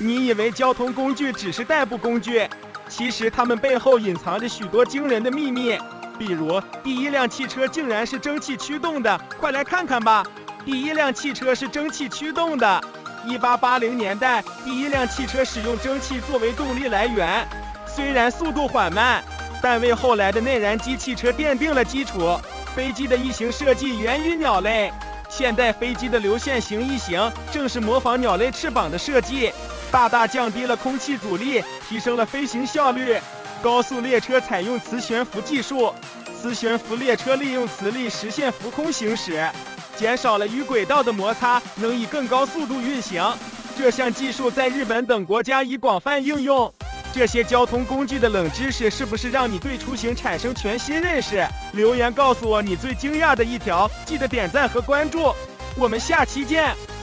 你以为交通工具只是代步工具，其实它们背后隐藏着许多惊人的秘密。比如，第一辆汽车竟然是蒸汽驱动的，快来看看吧！第一辆汽车是蒸汽驱动的。1880年代，第一辆汽车使用蒸汽作为动力来源，虽然速度缓慢，但为后来的内燃机汽车奠定了基础。飞机的翼型设计源于鸟类，现代飞机的流线型翼型正是模仿鸟类翅膀的设计，大大降低了空气阻力，提升了飞行效率。高速列车采用磁悬浮技术，磁悬浮列车利用磁力实现浮空行驶，减少了与轨道的摩擦，能以更高速度运行。这项技术在日本等国家已广泛应用。这些交通工具的冷知识是不是让你对出行产生全新认识？留言告诉我你最惊讶的一条，记得点赞和关注。我们下期见。